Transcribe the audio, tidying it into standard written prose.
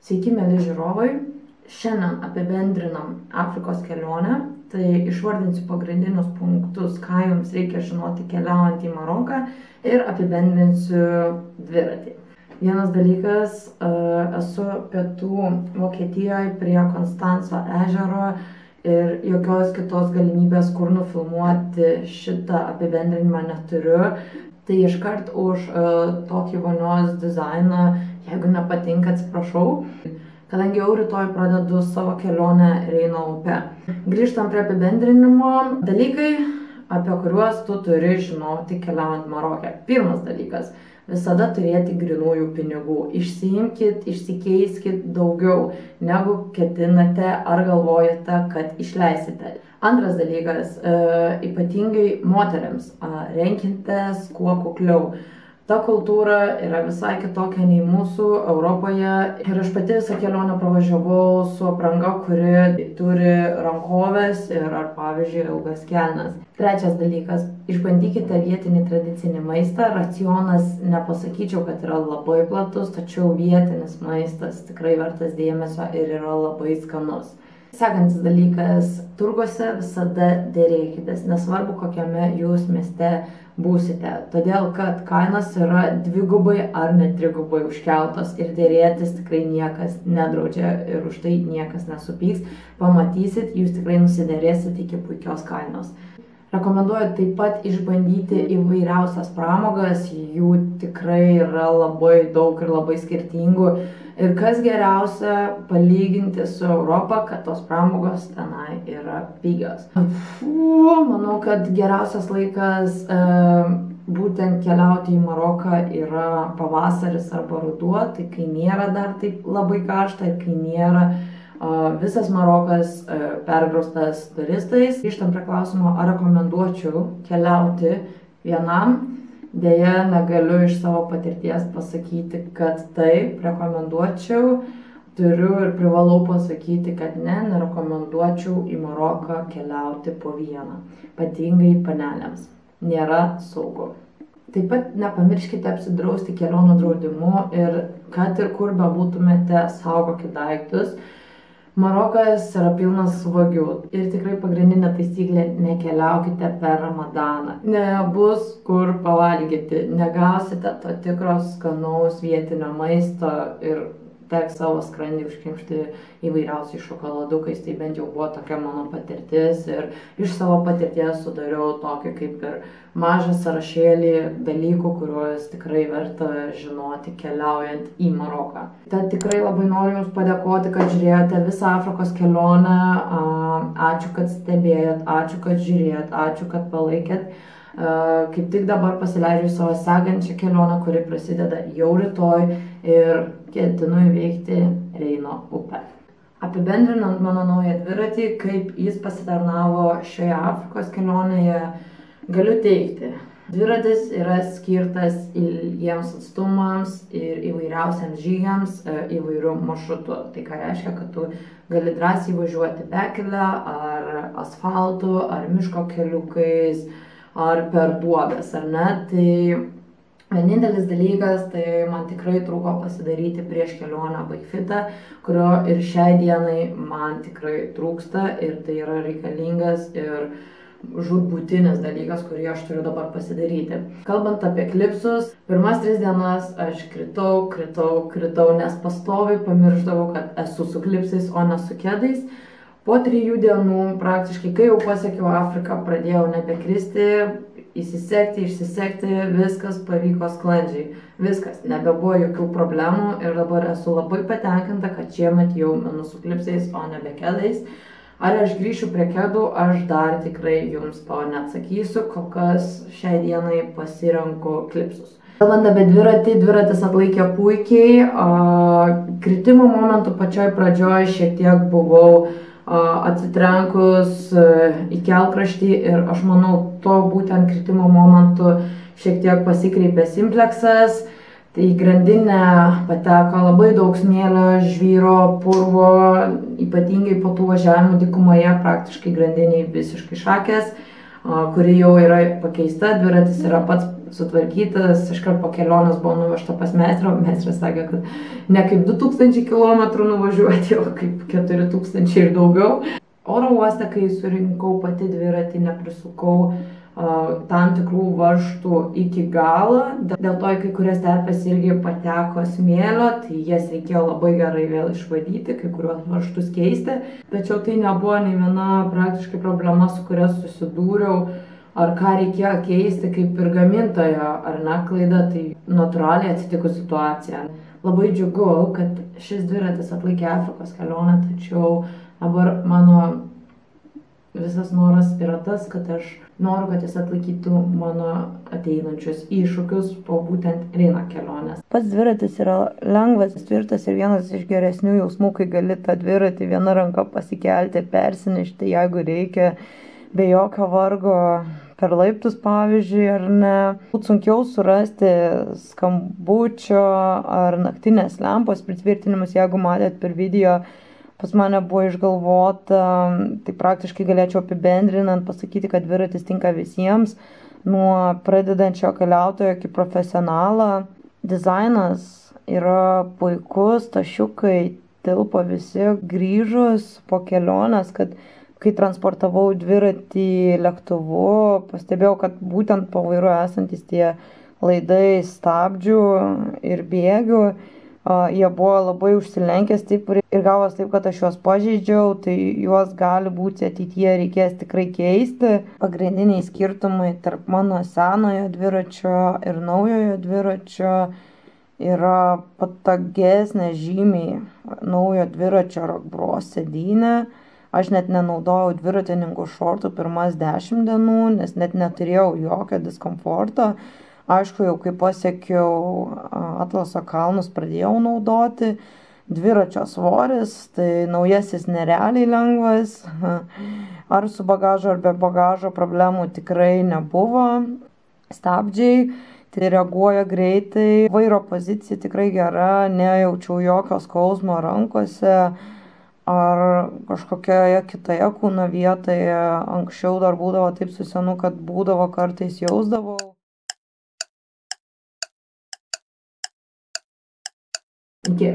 Sveiki, mėly žiūrovai. Šiandien apibendrinam Afrikos kelionę. Tai išvardinsiu pagrindinius punktus, ką jums reikia žinoti keliaujant į Maroką ir apibendrinsiu dviratį. Vienas dalykas, esu pietų Vokietijoje prie Konstanco ežero ir jokios kitos galimybės, kur nufilmuoti šitą apibendrinimą neturiu. Tai iškart už tokį vonios dizainą, jeigu nepatinka, atsiprašau, kadangi jau rytoj pradedu savo kelionę Reino upe. Grįžtam prie apibendrinimo. Dalykai, apie kuriuos tu turi žinoti keliaujant Maroke. Pirmas dalykas - visada turėti grynųjų pinigų. Išsiimkit, išsikeiskit daugiau, negu ketinate ar galvojate, kad išleisite. Antras dalykas, ypatingai moteriams, renkitės kuo kukliau. Ta kultūra yra visai kitokia nei mūsų Europoje ir aš pati visą kelionę pravažiavau su apranga, kuri turi rankovės ir ar pavyzdžiui ilgas kelnes. Trečias dalykas, išbandykite vietinį tradicinį maistą. Racionas nepasakyčiau, kad yra labai platus, tačiau vietinis maistas tikrai vertas dėmesio ir yra labai skanus. Sekantis dalykas, turguose visada dėrėkitės, nesvarbu kokiame jūs mieste būsite, todėl kad kainos yra dvigubai ar net trigubai užkeltos ir dėrėtis tikrai niekas nedraudžia ir už tai niekas nesupyks. Pamatysit, jūs tikrai nusidėrėsit iki puikios kainos. Rekomenduoju taip pat išbandyti įvairiausias pramogas, jų tikrai yra labai daug ir labai skirtingų. Ir kas geriausia, palyginti su Europą, kad tos pramogos tenai yra pigios. Manau, kad geriausias laikas būtent keliauti į Maroką yra pavasaris arba ruduo, tai kai nėra dar taip labai karšta ir kai nėra visas Marokas pergrūstas turistais. Grįžtam prie klausimo, ar rekomenduočiau keliauti vienam. Deja, negaliu iš savo patirties pasakyti, kad taip, rekomenduočiau. Turiu ir privalau pasakyti, kad nerekomenduočiau į Maroką keliauti po vieną. Ypatingai panelėms. Nėra saugu. Taip pat nepamirškite apsidrausti kelionių draudimu ir kad ir kur bebūtumėte, saugokite daiktus. Marokas yra pilnas vagių ir tikrai pagrindinė taisyklė - nekeliaukite per Ramadaną. Nebus kur pavalgyti, negausite to tikro skanaus vietinio maisto ir teks savo skrandį užkimšti įvairiausiais šokoladukais. Tai bent jau buvo tokia mano patirtis ir iš savo patirties sudariau tokį kaip ir mažą sąrašėlį dalykų, kuriuos tikrai verta žinoti keliaujant į Maroką. Tad tikrai labai noriu Jums padėkoti, kad žiūrėjote visą Afrikos kelionę. Ačiū, kad stebėjot, ačiū, kad žiūrėjot, ačiū, kad palaikėt. Kaip tik dabar pasileidžiu savo sekančią kelionę, kuri prasideda jau rytoj ir ketinu įveikti Reino upę. Apibendrinant mano naują dviratį, kaip jis pasitarnavo šioje Afrikos kelionėje, galiu teigti. Dviratis yra skirtas ilgiems atstumams ir įvairiausiams žygiams įvairių maršrutų. Tai ką reiškia, kad tu gali drąsiai važiuoti bekele ar asfaltu, ar miško keliukais, ar per duobes, ar ne. Tai vienintelis dalykas, tai man tikrai trūko pasidaryti prieš kelionę baikfitą, kurio ir šiai dienai man tikrai trūksta ir tai yra reikalingas ir žūtbūtinis dalykas, kurį aš turiu dabar pasidaryti. Kalbant apie klipsus, pirmas 3 dienas aš kritau, nes pastoviai pamiršdavau, kad esu su klipsais, o ne su kedais. Po 3 dienų praktiškai, kai jau pasiekiau Afriką, pradėjau nebekristi, įsisekti, išsisekti, viskas pavyko sklandžiai. Viskas, nebebuvo jokių problemų ir dabar esu labai patenkinta, kad šiemet jau minu su klipsais, o nebe kedais. Ar aš grįšiu prie kedų, aš dar tikrai jums to neatsakysiu, kol kas šiai dienai pasirenku klipsus. Kalbant apie dviratį, dviratis atlaikė puikiai. Kritimo momentų pačioj pradžioj šiek tiek buvau atsitrenkus į kelkraštį ir aš manau, to būtent kritimo momentu šiek tiek pasikreipė simpleksas. Tai į grandinę pateko labai daug smėlio, žvyro, purvo, ypatingai po tų važiavimų dykumoje praktiškai grandiniai visiškai šakės. kuri jau yra pakeista, dviratis yra pats sutvarkytas, iškart po kelionės buvo nuvežta pas meistrą, meistras sakė, kad ne kaip 2000 km nuvažiuoti, o kaip 4000 ir daugiau. Oro uoste, kai surinkau pati dviratį, neprisukau tam tikrų varžtų iki galo, dėl to į kai kurias terpes irgi pateko smėlio, tai jas reikėjo labai gerai vėl išvalyti, kai kuriuos varžtus keisti, tačiau tai nebuvo nei viena praktiškai problema, su kuria susidūriau, ar ką reikėjo keisti kaip ir gamintojo, ar ne klaida, tai natūraliai atsitiko situacija. Labai džiugu, kad šis dviratis atlaikė Afrikos kelionę, tačiau dabar mano visas noras yra tas, kad aš noriu, kad jis atlaikytų mano ateinančius iššūkius po būtent Reino kelionės. Pats dviratis yra lengvas, tvirtas ir vienas iš geresnių jausmų, kai gali tą dviratį viena ranka pasikelti ir persinešti, jeigu reikia, be jokio vargo per laiptus, pavyzdžiui, ar ne. Būtų sunkiau surasti skambučio ar naktinės lempos pritvirtinimus, jeigu matėt per video. Pas mane buvo išgalvota, tai praktiškai galėčiau apibendrinant pasakyti, kad dviratis tinka visiems, nuo pradedančio keliautojo iki profesionalo. Dizainas yra puikus, tašiukai tilpo visi. Grįžus po kelionės, kad kai transportavau dviratį lėktuvu, pastebėjau, kad būtent po vairu esantis tie laidai stabdžių ir bėgių, jie buvo labai užsilenkę stipriai ir gavos taip, kad aš juos pažeidžiau, tai juos gali būti ateityje reikės tikrai keisti. Pagrindiniai skirtumai tarp mano senojo dviračio ir naujojo dviračio yra patogesnė žymiai naujo dviračio Rockbros sėdynė. Aš net nenaudojau dviratininkų šortų pirmas 10 dienų, nes net neturėjau jokio diskomforto. Aišku, jau kai pasiekiau Atlaso kalnus, pradėjau naudoti. Dviračio svoris, tai naujasis nerealiai lengvas. Ar su bagažu, ar be bagažo problemų tikrai nebuvo. Stabdžiai, tai reaguoja greitai. Vairo pozicija tikrai gera, nejaučiau jokio skausmo rankose ar kažkokioje kitoje kūno vietoje. Anksčiau dar būdavo taip su senu, kad būdavo kartais jausdavau. Iki.